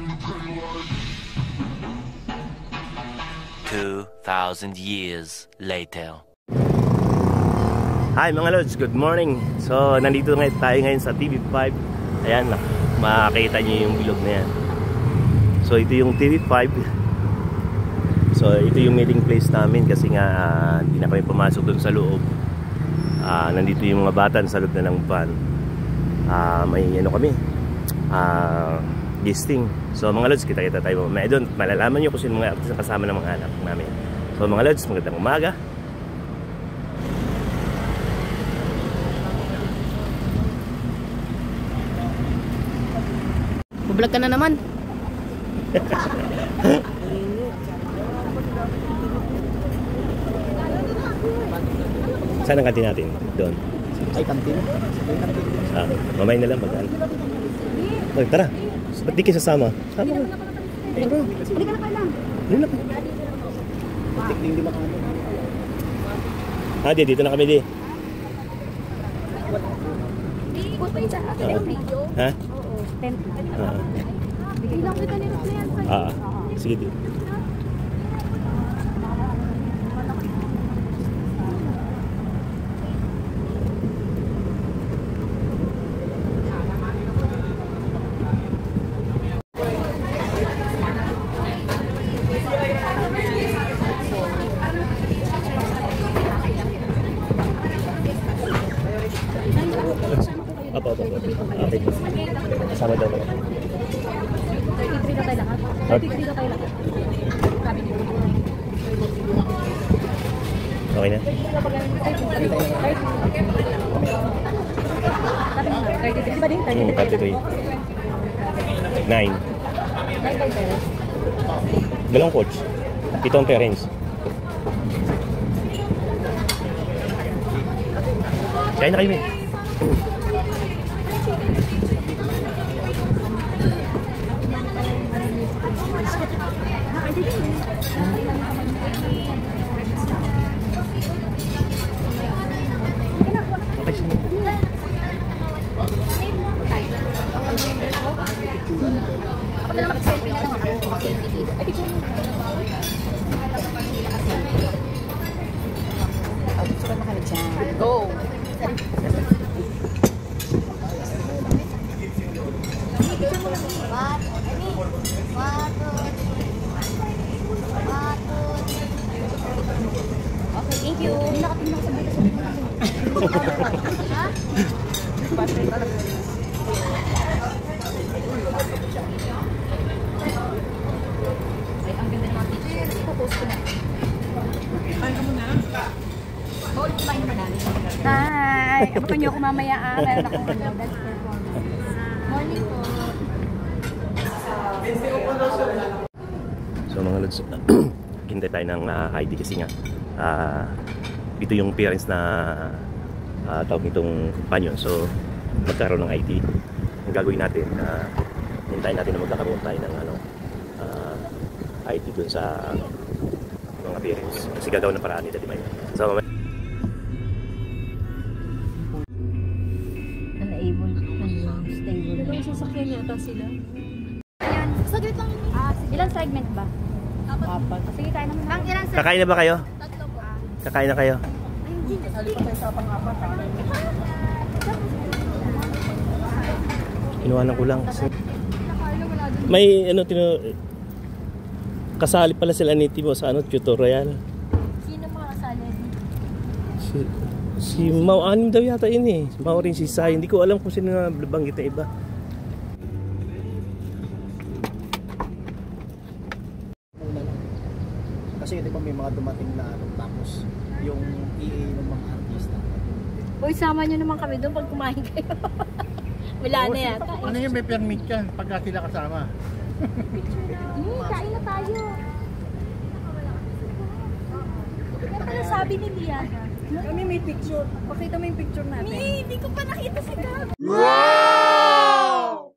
2,000 years later. Hi mga lods, good morning. So nandito tayo ngayon sa TV5. Ayan, makakita nyo yung bilog na yan. So ito yung TV5. So ito yung meeting place namin kasi nga hindi na kami pumasok dun sa loob. Nandito yung mga bata sa loob na ng van. May ano kami, gisting. So mga lods, kita-kita tayo mamaya doon. Malalaman nyo kung sino mga artist na kasama ng mga anak namin. So mga lods, magandang umaga. Vlog ka na naman. Saan ang kantin natin? Doon. Ay, kantin? Mamay na lang mag-ano. Tara. Ba't di kayo sasama? Sama ko. Halika na pa lang. Doon na pa. Hindi makano. Dito na kami di. Ha? Bigay lang kita nila yan. Sige di. Okay. Sama daw kayo. 33 na tayo lahat. 33 na tayo lahat. Okay na? 33 ba din? 33. 9. Dalawang coach. Ito ang parents. Kain na kayo, men. Go! Okay, thank you. Nakatingin sa bata sa ay, ang ganda ng mga teachers. Ipopost ko na. Kain ka muna. Oo, kumain naman namin. Hi! Abakan niyo ako mamaya. Meron akong dance performance. Morning po. So mga lods, hintay tayo ng ID kasi nga ito yung parents na tawag nitong companion. So magkaroon ng ID. Ang gagawin natin, hintayin natin na magkakaroon tayo ng ID dun sa mga parents kasi gagawin ng paraan nila, di ba? So unable, stable. Dalawang sasakyan yata sila. Ayan, saglit lang. Ilang segment ba? Apat. Sige, kain naman. Ang ilang segment? kakain na ba kayo? Tatlo po. Kakain na kayo? Kasali pa tayo sa pang-apat. Kinuha ko lang kasi may kasali pala sila ni Timo sa tutorial. Sino mga kasali? Si Mau, anim daw yata yun eh. Mau rin si Sai. Hindi ko alam kung sino na banggit na iba. Kasi di ba may mga dumating na tapos yung EA ng mga artista. Uy, sama nyo naman kami doon pag kumain kayo. Wala na yata. Ano yung may permit ka pagka sila kasama? Kain na tayo. Yan pala sabi ni Lia. Kami may picture. Pakita mo yung picture natin. Hindi ko pa nakita si Gabi. Wow!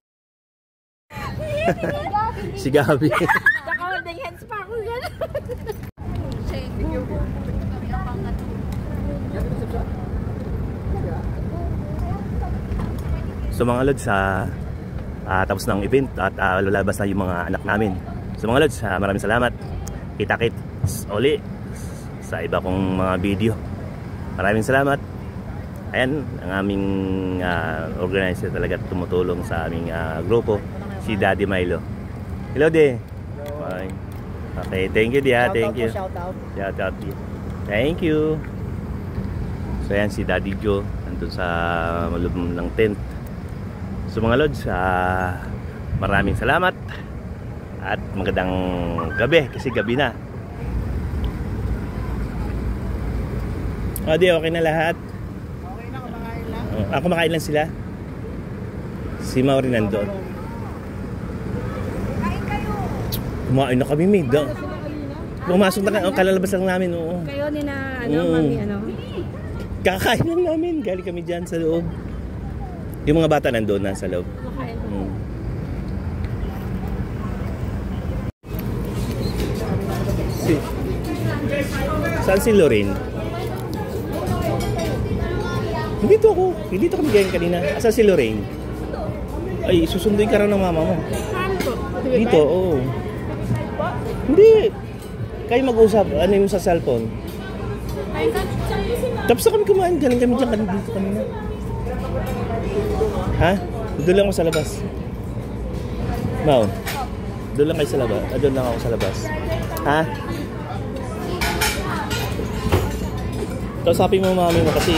Si Gabi. Naka-holding hands pa ako gano'n. So mga lods, tapos ng event at lalabas na yung mga anak namin. So mga lods, maraming salamat. Kita-kits uli sa iba kong mga video. Maraming salamat. Ayan, ang aming organizer talaga tumutulong sa aming grupo, si Daddy Milo. Hello, De. Bye. Okay, thank you, Dia. Thank you. Shout out. Shout out. Thank you. So ayan si Daddy Joe nandun sa loob ng tent. So mga lods, maraming salamat at magandang gabi kasi gabi na. Di okay na lahat. Okay na, kumakain lang. Kumakain lang sila. Si Mauri nandun. Kumain na kami, May. Pumasok na kalalabas lang namin. Oo. Kayo ni na, mami, Kakain lang namin. Galing kami dyan sa loob. Yung mga bata nandun na sa loob. Makain. Saan si Lorraine? Dito ako. Dito kami ganyan kanina. Saan si Lorraine? Ay, susunduin ka raw ng mama mo. Dito, oo. Hindi. Kayo mag-usap. Ano yung sa cellphone? Tapos na kami kumain. Galing kami dyan dito kanina. Ha? Doon lang ako sa labas. Mau? Doon lang kayo sa labas. Doon lang ako sa labas. Ha? Kausapin mo mami mo kasi